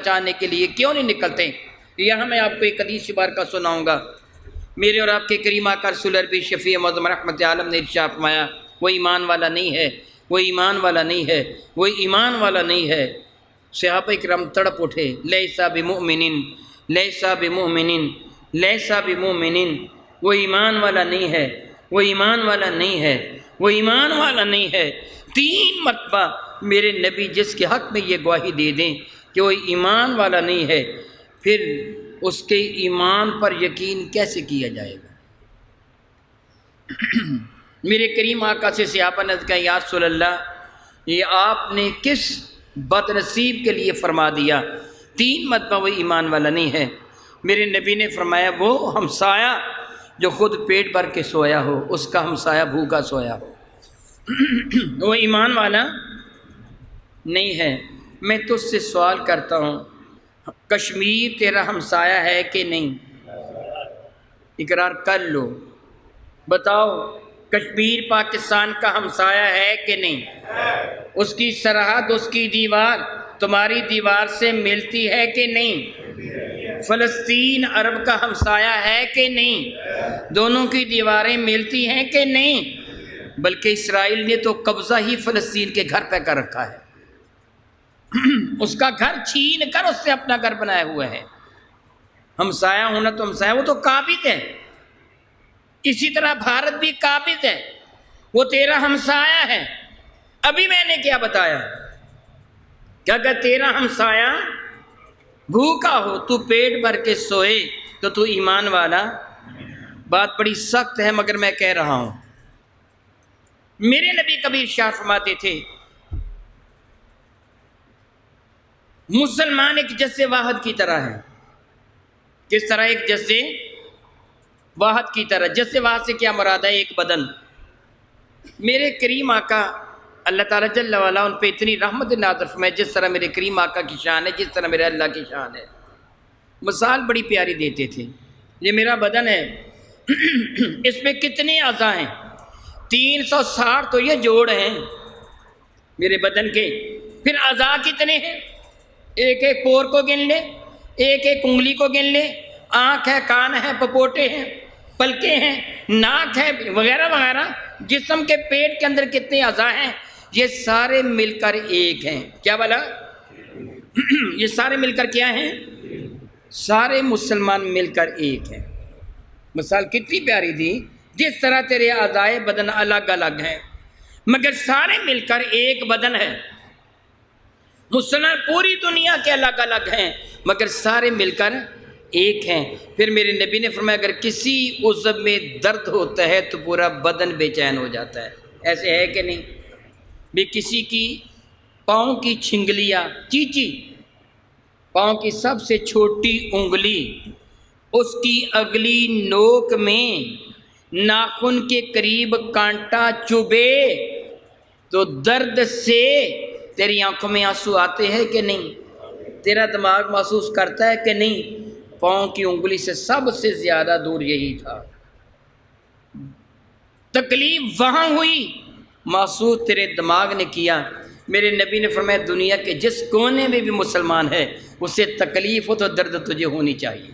بچانے کے لیے کیوں نہیں نکلتے؟ یہاں میں آپ کو ایک حدیث مبارکہ سناؤں گا۔ میرے اور آپ کے کریم آقا رسول عربی شفیع معظم رحمت عالم نے ارشاد فرمایا، وہ ایمان والا نہیں ہے، وہ ایمان والا نہیں ہے، وہ ایمان والا نہیں ہے۔ صحابہ کرام تڑپ اٹھے، لیسا بمؤمن، لیسا بمؤمن، لیسا بمؤمن، وہ ایمان والا نہیں ہے، وہ ایمان والا نہیں ہے، وہ ایمان والا نہیں ہے۔ 3 مرتبہ میرے نبی جس کے حق میں یہ گواہی دے دیں کہ وہ ایمان والا نہیں ہے، پھر اس کے ایمان پر یقین کیسے کیا جائے گا؟ میرے کریم آقا سے صحابہ نے کہا، یا رسول اللہ، یہ آپ نے کس بد نصیب کے لیے فرما دیا؟ 3 مرتبہ وہ ایمان والا نہیں ہے۔ میرے نبی نے فرمایا، وہ ہمسایہ جو خود پیٹ بھر کے سویا ہو، اس کا ہمسایہ بھوکا سویا ہو، وہ ایمان والا نہیں ہے۔ میں تجھ سے سوال کرتا ہوں، کشمیر تیرا ہمسایہ ہے کہ نہیں؟ اقرار کر لو، بتاؤ، کشمیر پاکستان کا ہمسایہ ہے کہ نہیں؟ اس کی سرحد، اس کی دیوار تمہاری دیوار سے ملتی ہے کہ نہیں؟ فلسطین عرب کا ہمسایہ ہے کہ نہیں؟ دونوں کی دیواریں ملتی ہیں کہ نہیں؟ بلکہ اسرائیل نے تو قبضہ ہی فلسطین کے گھر پہ کر رکھا ہے، اس کا گھر چھین کر اس سے اپنا گھر بنایا ہوا ہے۔ ہمسایہ ہونا تو ہمسایہ، وہ تو قابض ہے۔ اسی طرح بھارت بھی قابض ہے، وہ تیرا ہمسایہ ہے۔ ابھی میں نے کیا بتایا کہ اگر تیرا ہمسایہ بھوکا ہو، تو پیٹ بھر کے سوئے، تو تو ایمان والا۔ بات بڑی سخت ہے مگر میں کہہ رہا ہوں۔ میرے نبی کبھی ارشاد فرماتے تھے، مسلمان ایک جسد واحد کی طرح ہے۔ کس طرح؟ ایک جسد واحد کی طرح۔ جسد واحد سے کیا مراد ہے؟ ایک بدن۔ میرے کریم آقا اللہ تعالیٰ جل وعلا ان پہ اتنی رحمت نازل فرمائے، جس طرح میرے کریم آقا کی شان ہے، جس طرح میرے اللہ کی شان ہے۔ مثال بڑی پیاری دیتے تھے، یہ میرا بدن ہے، اس میں کتنے اعضاء ہیں؟ 360 تو یہ جوڑ ہیں میرے بدن کے۔ پھر اعضاء کتنے ہیں؟ ایک ایک پور کو گن لے، ایک ایک انگلی کو گن لے، آنکھ ہے، کان ہے، پپوٹے ہیں، پلکیں ہیں، ناک ہے، وغیرہ وغیرہ۔ جسم کے پیٹ کے اندر کتنے اعضاء ہیں؟ یہ سارے مل کر ایک ہیں۔ کیا بولا؟ یہ سارے مل کر کیا ہیں؟ سارے مسلمان مل کر ایک ہیں۔ مثال کتنی پیاری دی، جس طرح تیرے اعضاء بدن الگ الگ ہیں مگر سارے مل کر ایک بدن ہے۔ مسلمان پوری دنیا کے الگ الگ ہیں مگر سارے مل کر ایک ہیں۔ پھر میرے نبی نے فرمایا، اگر کسی عضو میں درد ہوتا ہے تو پورا بدن بے چین ہو جاتا ہے۔ ایسے ہے کہ نہیں؟ بھی کسی کی پاؤں کی چھنگلیاں، چیچی، پاؤں کی سب سے چھوٹی انگلی، اس کی اگلی نوک میں ناخن کے قریب کانٹا چبھے تو درد سے تیری آنکھوں میں آنسو آتے ہیں کہ نہیں؟ تیرا دماغ محسوس کرتا ہے کہ نہیں؟ پاؤں کی انگلی سے سب سے زیادہ دور یہی تھا۔ تکلیف وہاں ہوئی، محسوس تیرے دماغ نے کیا۔ میرے نبی نے فرمایا، دنیا کے جس کونے میں بھی مسلمان ہے، اسے تکلیف ہو تو درد تجھے ہونی چاہیے۔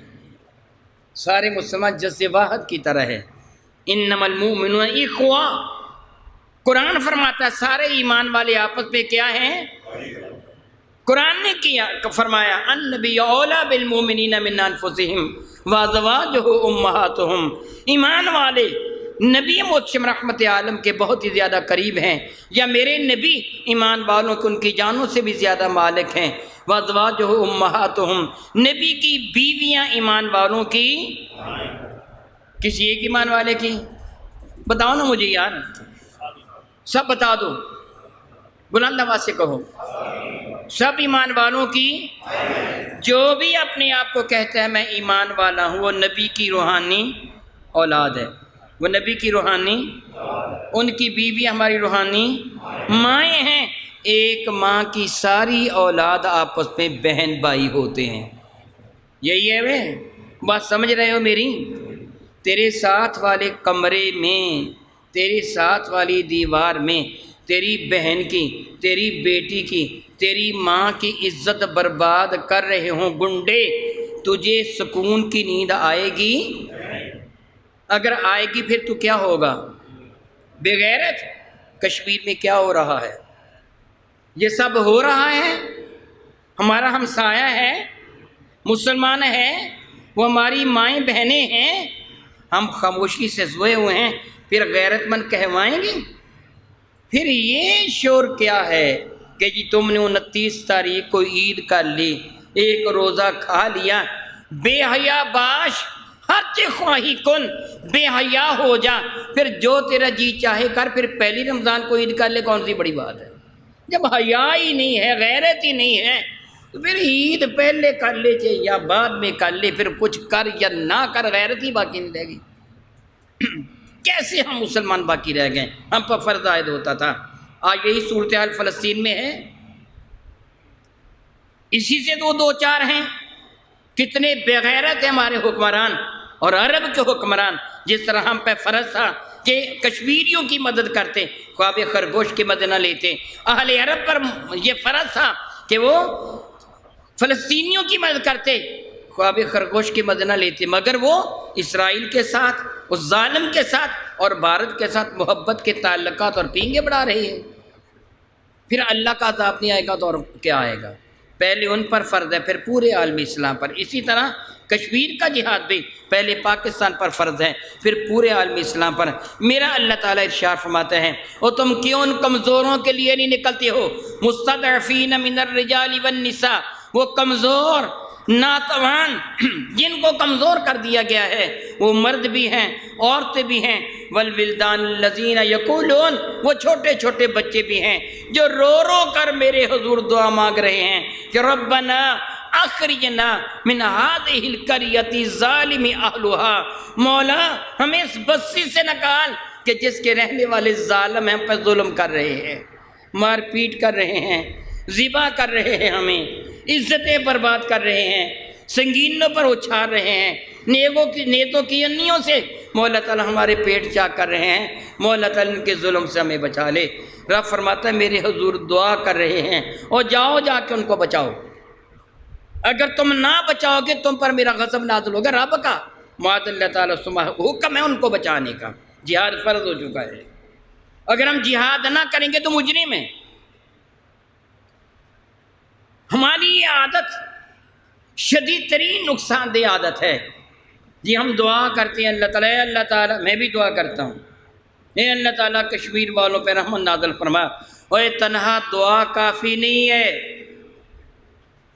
سارے مسلمان جس واحد کی طرح ہے۔ انما المؤمنون اخوہ، قرآن فرماتا ہے سارے ایمان والے آپس میں کیا ہیں؟ قرآن نے کیا فرمایا، النبی اولیٰ بالمؤمنین من انفسہم وازواجہ امہاتہم۔ ایمان والے نبی محتشم رحمت عالم کے بہت ہی زیادہ قریب ہیں، یا میرے نبی ایمان والوں کو ان کی جانوں سے بھی زیادہ مالک ہیں۔ وازواجہ امہاتہم، نبی کی بیویاں ایمان والوں کی، کسی ایک ایمان والے کی؟ بتاؤ نا مجھے یار، سب بتا دو، بلند آواز سے کہو، سب ایمان والوں کی۔ جو بھی اپنے آپ کو کہتا ہے میں ایمان والا ہوں، وہ نبی کی روحانی اولاد ہے، وہ نبی کی روحانی، ان کی بیوی ہماری روحانی مائیں ہیں۔ ایک ماں کی ساری اولاد آپس میں بہن بھائی ہوتے ہیں۔ یہی ہے وہ بات، سمجھ رہے ہو میری؟ تیرے ساتھ والے کمرے میں، تیرے ساتھ والی دیوار میں تیری بہن کی، تیری بیٹی کی، تیری ماں کی عزت برباد کر رہے ہوں گنڈے، تجھے سکون کی نیند آئے گی؟ اگر آئے گی پھر تو کیا ہوگا؟ بے غیرت۔ کشمیر میں کیا ہو رہا ہے؟ یہ سب ہو رہا ہے۔ ہمارا ہمسایہ ہے، مسلمان ہے، وہ ہماری مائیں بہنیں ہیں، ہم خاموشی سے سوئے ہوئے ہیں، پھر غیرت مند کہوائیں گے؟ پھر یہ شور کیا ہے کہ جی تم نے 29 تاریخ کو عید کر لی، ایک روزہ کھا لیا، بے حیا باش، حق خواہی کن، بے حیا ہو جا، پھر جو تیرا جی چاہے کر، پھر پہلی رمضان کو عید کر لے، کون سی بڑی بات ہے؟ جب حیا ہی نہیں ہے، غیرت ہی نہیں ہے، تو پھر عید پہلے کر لے چاہے یا بعد میں کر لے، پھر کچھ کر یا نہ کر، غیرت ہی باقی نہیں رہ گئی۔ کیسے ہم مسلمان باقی رہ گئے؟ ہم پر فرض عائد ہوتا تھا۔ آج یہی صورتحال فلسطین میں ہے، اسی سے تو دو چار ہیں۔ کتنے بغیرت ہیں ہمارے حکمران اور عرب کے حکمران، جس طرح ہم پہ فرض تھا کہ کشمیریوں کی مدد کرتے، خواب خرگوش کی مدد نہ لیتے۔ اہل عرب پر یہ فرض تھا کہ وہ فلسطینیوں کی مدد کرتے، خواب خرگوش کی مدد نہ لیتے، مگر وہ اسرائیل کے ساتھ، اس ظالم کے ساتھ اور بھارت کے ساتھ محبت کے تعلقات اور پینگے بڑھا رہی ہے۔ پھر اللہ کا عذاب نہیں آئے گا تو اور کیا آئے گا؟ پہلے ان پر فرض ہے، پھر پورے عالم اسلام پر۔ اسی طرح کشمیر کا جہاد بھی پہلے پاکستان پر فرض ہے، پھر پورے عالم اسلام پر۔ میرا اللہ تعالیٰ ارشاد فرماتے ہیں، اور تم کیوں ان کمزوروں کے لیے نہیں نکلتے ہو؟ مستضعفین من الرجال والنساء، وہ کمزور ناتوان جن کو کمزور کر دیا گیا ہے، وہ مرد بھی ہیں، عورتیں بھی ہیں، والولدان الذین یقولون، وہ چھوٹے چھوٹے بچے بھی ہیں جو رو رو کر میرے حضور دعا مانگ رہے ہیں کہ ربنا اخرجنا من هذه القرية الظالم اهلها، مولا ہمیں اس بستی سے نکال کہ جس کے رہنے والے ظالم ہیں، ہم پر ظلم کر رہے ہیں، مار پیٹ کر رہے ہیں، ذبح کر رہے ہیں، ہمیں عزتیں برباد کر رہے ہیں، سنگینوں پر اچھال رہے ہیں، نیتوں کی انیوں سے مولا تعالیٰ ہمارے پیٹ چاک کر رہے ہیں، مولا تعالیٰ ان کے ظلم سے ہمیں بچا لے۔ رب فرماتا ہے میرے حضور دعا کر رہے ہیں، اور جاؤ جا کے ان کو بچاؤ، اگر تم نہ بچاؤ گے تم پر میرا غضب نازل ہوگا۔ رب کا معاذ اللہ تعالیٰ حکم ہے ان کو بچانے کا، جہاد فرض ہو چکا ہے۔ اگر ہم جہاد نہ کریں گے تو مجرم ہیں۔ ہماری یہ عادت شدید ترین نقصان دہ عادت ہے جی، ہم دعا کرتے ہیں اللہ تعالیٰ میں بھی دعا کرتا ہوں، اے اللہ تعالیٰ کشمیر والوں پہ رحمت نازل فرما۔ اور تنہا دعا کافی نہیں ہے،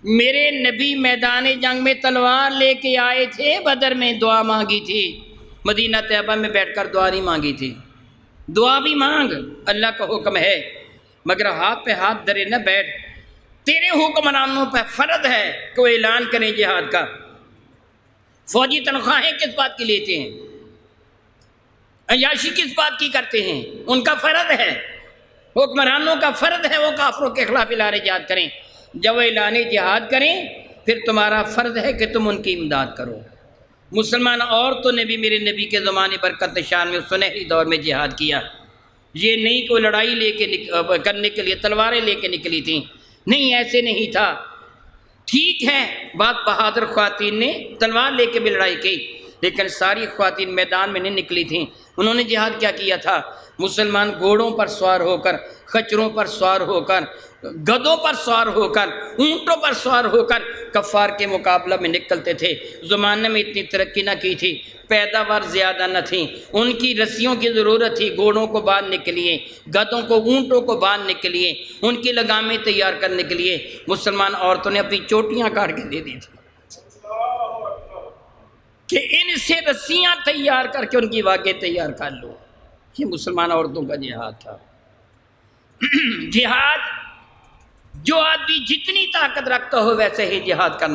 میرے نبی میدان جنگ میں تلوار لے کے آئے تھے، بدر میں دعا مانگی تھی، مدینہ طیبہ میں بیٹھ کر دعا نہیں مانگی تھی۔ دعا بھی مانگ، اللہ کا حکم ہے، مگر ہاتھ پہ ہاتھ دھرے نہ بیٹھ۔ تیرے حکمرانوں پہ فرض ہے کہ وہ اعلان کریں جہاد کا۔ فوجی تنخواہیں کس بات کی لیتے ہیں؟ عیاشی کس بات کی کرتے ہیں؟ ان کا فرض ہے، حکمرانوں کا فرض ہے وہ کافروں کے خلاف اعلان جہاد کریں۔ جب وہ اعلان جہاد کریں پھر تمہارا فرض ہے کہ تم ان کی امداد کرو۔ مسلمان عورتوں نے بھی میرے نبی کے زمانے برکت نشان میں سنہری دور میں جہاد کیا۔ یہ نہیں کوئی لڑائی لے کے کرنے کے لیے تلواریں لے کے نکلی تھیں، نہیں، ایسے نہیں تھا۔ ٹھیک ہے بعض بہادر خواتین نے تلوار لے کے بھی لڑائی کی، لیکن ساری خواتین میدان میں نہیں نکلی تھیں۔ انہوں نے جہاد کیا کیا تھا؟ مسلمان گھوڑوں پر سوار ہو کر، خچروں پر سوار ہو کر، گدھوں پر سوار ہو کر، اونٹوں پر سوار ہو کر کفار کے مقابلہ میں نکلتے تھے۔ زمانے میں اتنی ترقی نہ کی تھی، پیداوار زیادہ نہ تھی، ان کی رسیوں کی ضرورت تھی گھوڑوں کو باندھنے کے لیے، گدھوں کو، اونٹوں کو باندھنے کے لیے، ان کی لگامیں تیار کرنے کے لیے مسلمان عورتوں نے اپنی چوٹیاں کاٹ کے دے دی تھی کہ ان سے رسیاں تیار کر کے ان کی واگیں تیار کر لو۔ یہ مسلمان عورتوں کا جہاد تھا۔ جہاد جو آدمی جتنی طاقت رکھتا ہو ویسے ہی جہاد کرنا۔